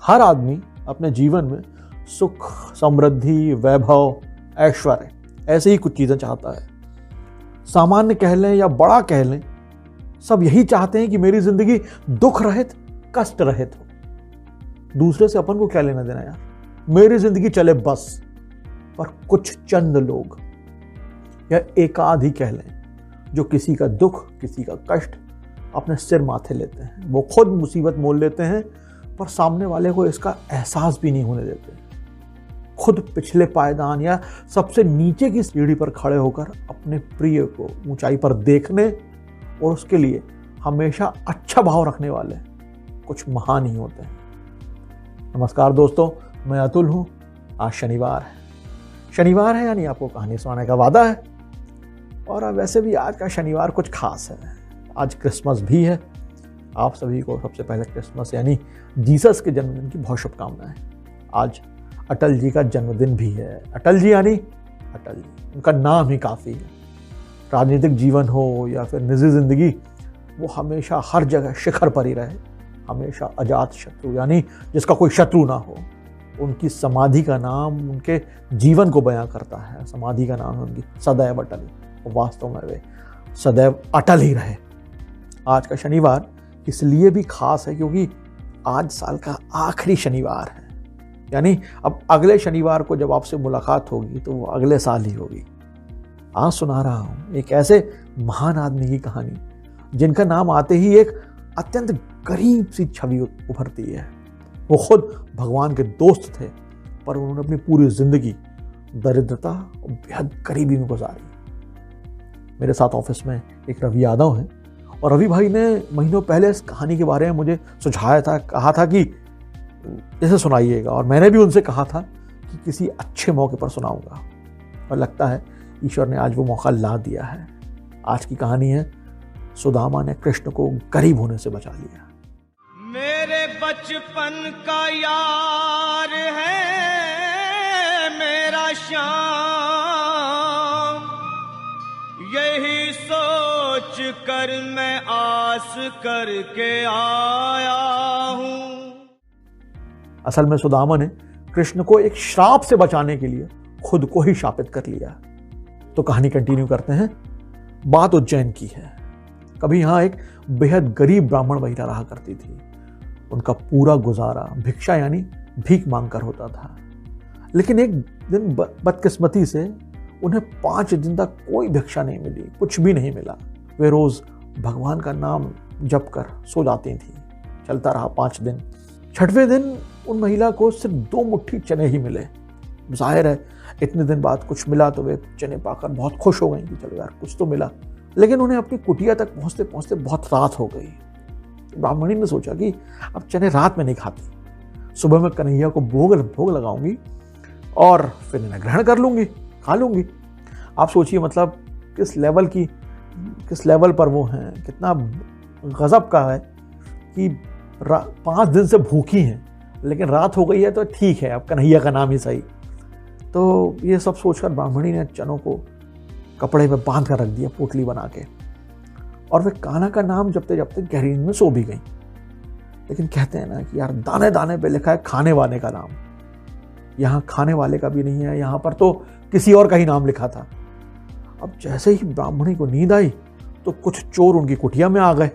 हर आदमी अपने जीवन में सुख, समृद्धि, वैभव, ऐश्वर्य ऐसे ही कुछ चीज़ें चाहता है। सामान्य कह लें या बड़ा कह लें, सब यही चाहते हैं कि मेरी जिंदगी दुख रहित, कष्ट रहित हो। दूसरे से अपन को क्या लेना देना यार, मेरी जिंदगी चले बस। पर कुछ चंद लोग या एकाध ही कह लें जो किसी का दुख, किसी का कष्ट अपने सिर माथे लेते हैं। वो खुद मुसीबत मोल लेते हैं पर सामने वाले को इसका एहसास भी नहीं होने देते। खुद पिछले पायदान या सबसे नीचे की सीढ़ी पर खड़े होकर अपने प्रिय को ऊंचाई पर देखने और उसके लिए हमेशा अच्छा भाव रखने वाले कुछ महान ही होते हैं। नमस्कार दोस्तों, मैं अतुल हूं। आज शनिवार है यानी आपको कहानी सुनाने का वादा है। और वैसे भी आज का शनिवार कुछ खास है। आज क्रिसमस भी है। आप सभी को सबसे पहले क्रिसमस यानी जीसस के जन्मदिन की बहुत शुभकामनाएं। आज अटल जी का जन्मदिन भी है। अटल जी यानी अटल जी, उनका नाम ही काफ़ी है। राजनीतिक जीवन हो या फिर निजी जिंदगी, वो हमेशा हर जगह शिखर पर ही रहे। हमेशा अजात शत्रु यानी जिसका कोई शत्रु ना हो। उनकी समाधि का नाम उनके जीवन को बयां करता है। समाधि का नाम है उनकी सदैव अटल। वास्तव में वे सदैव अटल ही रहे। आज का शनिवार इसलिए भी खास है क्योंकि आज साल का आखिरी शनिवार है। यानी अब अगले शनिवार को जब आपसे मुलाकात होगी तो वो अगले साल ही होगी। आज सुना रहा हूं एक ऐसे महान आदमी की कहानी जिनका नाम आते ही एक अत्यंत गरीब सी छवि उभरती है। वो खुद भगवान के दोस्त थे पर उन्होंने अपनी पूरी जिंदगी दरिद्रता और बेहद गरीबी में गुजारी। मेरे साथ ऑफिस में एक रवि यादव हैं और रवि भाई ने महीनों पहले इस कहानी के बारे में मुझे सुझाया था, कहा था कि इसे सुनाइएगा। और मैंने भी उनसे कहा था कि किसी अच्छे मौके पर सुनाऊंगा। और लगता है ईश्वर ने आज वो मौका ला दिया है। आज की कहानी है सुदामा ने कृष्ण को गरीब होने से बचा लिया। मेरे बचपन का यार है मेरा श्याम, यही सोच कर मैं आस करके आया हूं। असल में सुदामा ने कृष्ण को एक श्राप से बचाने के लिए खुद को ही शापित कर लिया। तो कहानी कंटिन्यू करते हैं। बात उज्जैन की है। कभी यहां एक बेहद गरीब ब्राह्मण महिला रहा करती थी। उनका पूरा गुजारा भिक्षा यानी भीख मांगकर होता था। लेकिन एक दिन बदकिस्मती से उन्हें 5 दिन तक कोई भिक्षा नहीं मिली, कुछ भी नहीं मिला। वे रोज भगवान का नाम जप कर सो जाती थी। चलता रहा 5 दिन। 6वें दिन उन महिला को सिर्फ 2 मुट्ठी चने ही मिले। जाहिर है इतने दिन बाद कुछ मिला तो वे चने पाकर बहुत खुश हो गई कि चलो यार कुछ तो मिला। लेकिन उन्हें अपनी कुटिया तक पहुंचते पहुंचते बहुत रात हो गई। ब्राह्मणी ने सोचा कि अब चने रात में नहीं खाती, सुबह में कन्हैया को भोग लगाऊंगी और फिर इन्हें ग्रहण कर लूंगी, खा लूंगी। आप सोचिए मतलब किस लेवल पर वो हैं, कितना गजब का है कि 5 दिन से भूखी हैं, लेकिन रात हो गई है तो ठीक है, अब कन्हैया का नाम ही सही। तो ये सब सोचकर ब्राह्मणी ने चनों को कपड़े में बांध कर रख दिया, पोटली बना के। और वे कान्हा का नाम जपते जपते गहरी नींद में सो भी गई। लेकिन कहते हैं ना कि यार दाने दाने पे लिखा है खाने वाले का नाम। यहाँ खाने वाले का भी नहीं है, यहाँ पर तो किसी और का ही नाम लिखा था। अब जैसे ही ब्राह्मणी को नींद आई तो कुछ चोर उनकी कुटिया में आ गए।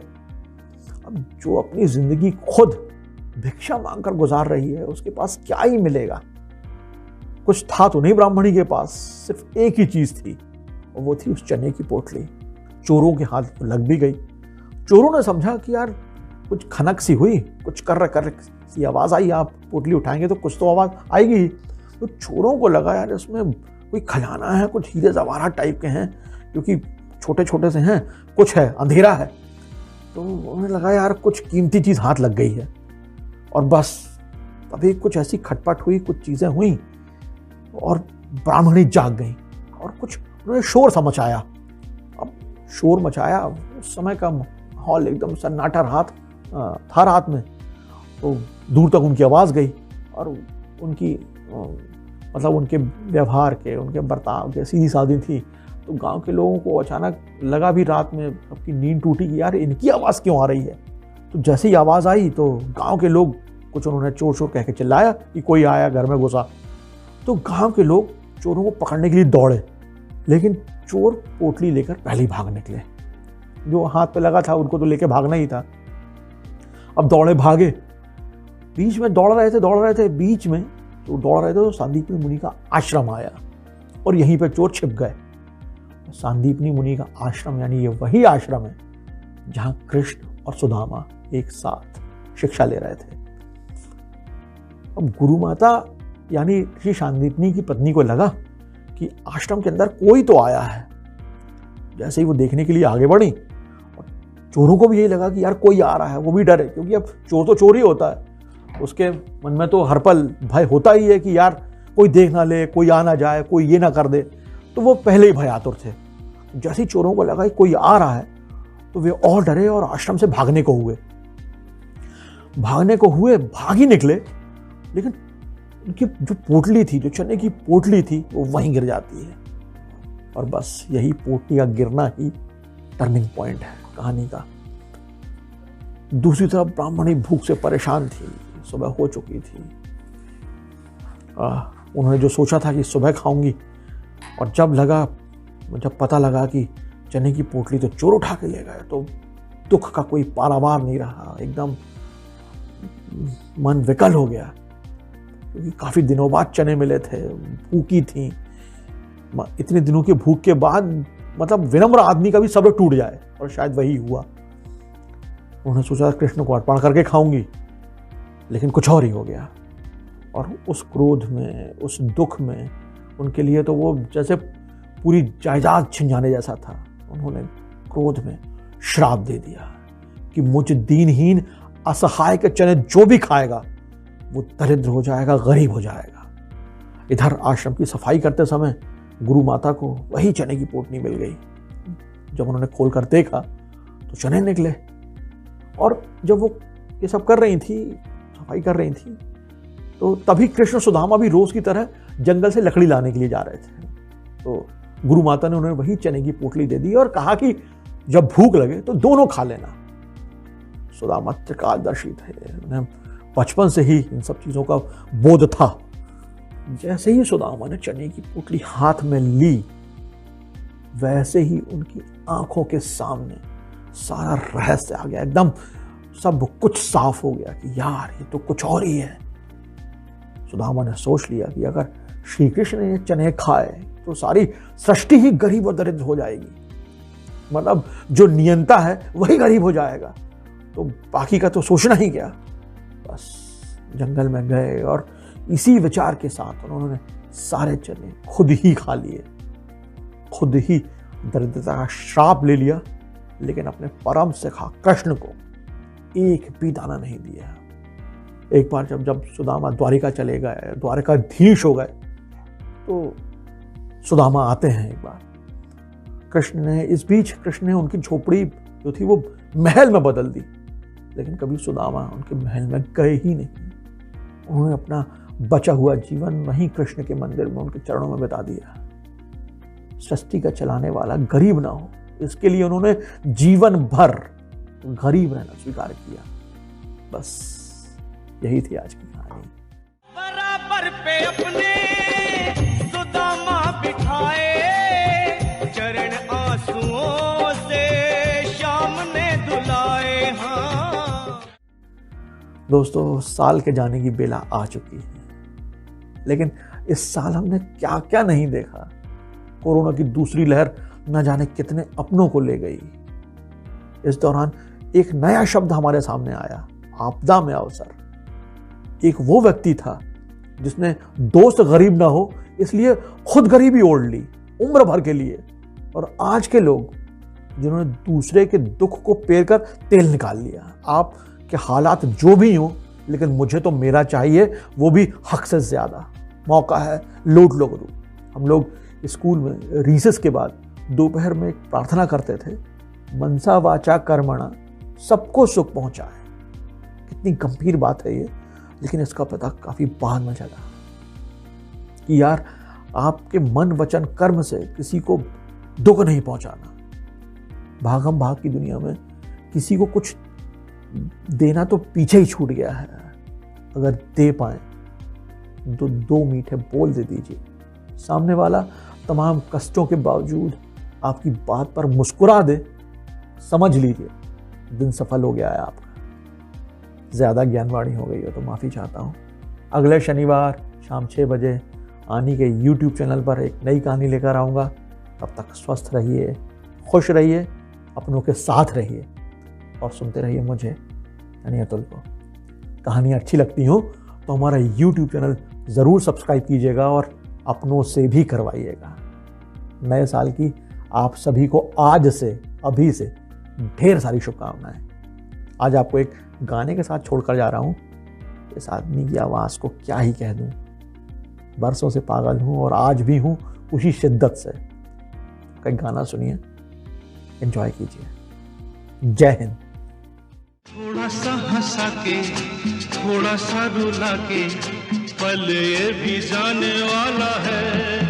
अब जो अपनी जिंदगी खुद भिक्षा मांगकर गुजार रही है उसके पास क्या ही मिलेगा। कुछ था तो नहीं ब्राह्मणी के पास, सिर्फ एक ही चीज थी और वो थी उस चने की पोटली। चोरों के हाथ लग भी गई। चोरों ने समझा कि यार कुछ खनक सी हुई, कुछ कर सी आवाज आई, आप पोटली उठाएंगे तो कुछ तो आवाज आएगी। तो चोरों को लगा यार इसमें कोई खजाना है, कुछ हीरे जवाहरात टाइप के हैं, क्योंकि छोटे छोटे से हैं, कुछ है, अंधेरा है। तो उन्हें लगा यार कुछ कीमती चीज हाथ लग गई है। और बस तभी कुछ ऐसी खटपट हुई, कुछ चीजें हुई और ब्राह्मणी जाग गई और कुछ उन्होंने शोर सा मचाया। अब शोर मचाया, उस समय का माहौल एकदम सन्नाटा था रात में। तो दूर तक उनकी आवाज़ गई और उनकी मतलब उनके व्यवहार के, उनके बर्ताव के सीधी सादी थी। तो गांव के लोगों को अचानक लगा भी रात में सबकी नींद टूटी कि यार इनकी आवाज़ क्यों आ रही है। तो जैसे ही आवाज़ आई तो गांव के लोग कुछ उन्होंने चोर चोर कह के चिल्लाया कि कोई आया, घर में घुसा। तो गांव के लोग चोरों को पकड़ने के लिए दौड़े, लेकिन चोर पोटली लेकर पहले ही भाग निकले। जो हाथ पे लगा था उनको तो लेके भागना ही था। अब दौड़े भागे, बीच में दौड़ रहे थे, बीच में तो दौड़ रहे थे तो सांदीपनी मुनि का आश्रम आया और यहीं पे चोर छिप गए। सांदीपनी मुनि का आश्रम यानी ये वही आश्रम है जहां कृष्ण और सुदामा एक साथ शिक्षा ले रहे थे। अब गुरु माता यानी ऋषि सांदीपनी की पत्नी को लगा कि आश्रम के अंदर कोई तो आया है। जैसे ही वो देखने के लिए आगे बढ़ी, और चोरों को भी यही लगा कि यार कोई आ रहा है, वो भी डरे, क्योंकि अब चोर तो चोर ही होता है। उसके मन में तो हर पल भय होता ही है कि यार कोई देख ना ले, कोई आ ना जाए, कोई ये ना कर दे। तो वो पहले ही भयातुर थे। जैसे ही चोरों को लगा कि कोई आ रहा है तो वे और डरे और आश्रम से भागने को हुए, भाग ही निकले। लेकिन उनकी जो पोटली थी, जो चने की पोटली थी, वो वहीं गिर जाती है। और बस यही पोटली का गिरना ही टर्निंग पॉइंट है कहानी का। दूसरी तरफ ब्राह्मणी भूख से परेशान थी, सुबह हो चुकी थी। उन्होंने जो सोचा था कि सुबह खाऊंगी, और जब पता लगा कि चने की पोटली तो चोर उठा के ले गए, तो दुख का कोई पारावार नहीं रहा। एकदम मन विकल हो गया, क्योंकि काफी दिनों बाद चने मिले थे, भूखी थी। इतने दिनों की भूख के बाद मतलब विनम्र आदमी का भी सब्र टूट जाए, और शायद वही हुआ। उन्होंने सोचा कृष्ण को अर्पण करके खाऊंगी, लेकिन कुछ और ही हो गया। और उस क्रोध में, उस दुख में, उनके लिए तो वो जैसे पूरी जायदाद छिन जाने जैसा था। उन्होंने क्रोध में श्राप दे दिया कि मुझ दीनहीन असहाय के चने जो भी खाएगा वो दरिद्र हो जाएगा, गरीब हो जाएगा। इधर आश्रम की सफाई करते समय गुरु माता को वही चने की पोटली मिल गई। जब उन्होंने खोल कर देखा तो चने निकले। और जब वो ये सब कर रही थी, सफाई कर रही थी, तो तभी कृष्ण सुदामा भी रोज की तरह जंगल से लकड़ी लाने के लिए जा रहे थे। तो गुरु माता ने उन्हें वही चने की पोटली दे दी और कहा कि जब भूख लगे तो दोनों खा लेना। सुदामा त्रिकालदर्शी थे, उन्हें बचपन से ही इन सब चीजों का बोध था। जैसे ही सुदामा ने चने की पोटली हाथ में ली, वैसे ही उनकी आंखों के सामने सारा रहस्य आ गया। एकदम सब कुछ साफ हो गया कि यार ये तो कुछ और ही है। सुदामा ने सोच लिया कि अगर श्री कृष्ण ने चने खाए तो सारी सृष्टि ही गरीब और दरिद्र हो जाएगी। मतलब जो नियंता है वही गरीब हो जाएगा, तो बाकी का तो सोचना ही क्या। बस जंगल में गए और इसी विचार के साथ उन्होंने सारे चने खुद ही खा लिए, खुद ही दरिद्रता का श्राप ले लिया, लेकिन अपने परम सखा कृष्ण को एक भी दाना नहीं दिया। एक बार जब सुदामा द्वारिका चले गए, द्वारिकाधीश हो गए, तो सुदामा आते हैं एक बार। इस बीच कृष्ण ने उनकी झोपड़ी जो थी वो महल में बदल दी, लेकिन कभी सुदामा उनके महल में गए ही नहीं। उन्होंने अपना बचा हुआ जीवन वहीं कृष्ण के मंदिर में उनके चरणों में बिता दिया। सृष्टि का चलाने वाला गरीब ना हो, इसके लिए उन्होंने जीवन भर गरीब रहना स्वीकार किया। बस यही थी आज की कहानी। बराबर पे अपने सुदामा बिठाए, चरण आंसुओं से शाम ने धुलाए। हाँ दोस्तों, साल के जाने की बेला आ चुकी है, लेकिन इस साल हमने क्या क्या नहीं देखा। कोरोना की दूसरी लहर न जाने कितने अपनों को ले गई। इस दौरान एक नया शब्द हमारे सामने आया, आपदा में अवसर। एक वो व्यक्ति था जिसने दोस्त गरीब ना हो इसलिए खुद गरीबी ओढ़ ली उम्र भर के लिए। और आज के लोग जिन्होंने दूसरे के दुख को पेर कर तेल निकाल लिया। आपके हालात जो भी हों, लेकिन मुझे तो मेरा चाहिए, वो भी हक से ज्यादा। मौका है, लूट लो गुरु। हम लोग स्कूल में रिसेस के बाद दोपहर में एक प्रार्थना करते थे, मनसा वाचा कर्मणा सबको सुख पहुंचाए। कितनी गंभीर बात है ये, लेकिन इसका पता काफी बाद में चला कि यार आपके मन वचन कर्म से किसी को दुख नहीं पहुंचाना। भागम भाग की दुनिया में किसी को कुछ देना तो पीछे ही छूट गया है। अगर दे पाए तो 2 मीठे बोल दे दीजिए। सामने वाला तमाम कष्टों के बावजूद आपकी बात पर मुस्कुरा दे, समझ लीजिए दिन सफल हो गया है आपका। ज़्यादा ज्ञानवाणी हो गई हो तो माफ़ी चाहता हूँ। अगले शनिवार शाम 6 बजे आनी के YouTube चैनल पर एक नई कहानी लेकर आऊँगा। तब तक स्वस्थ रहिए, खुश रहिए, अपनों के साथ रहिए और सुनते रहिए मुझे यानी अतुल को। कहानियाँ अच्छी लगती हो तो हमारा YouTube चैनल ज़रूर सब्सक्राइब कीजिएगा और अपनों से भी करवाइएगा। नए साल की आप सभी को आज से, अभी से ढेर सारी शुभकामनाएं। आज आपको एक गाने के साथ छोड़कर जा रहा हूँ। इस आदमी की आवाज़ को क्या ही कह दूँ, बरसों से पागल हूँ और आज भी हूँ उसी शिद्दत से। कई गाना सुनिए, एंजॉय कीजिए। जय हिंद। थोड़ा सा हंसा के, थोड़ा सा रुला के, पल ये भी जाने वाला है।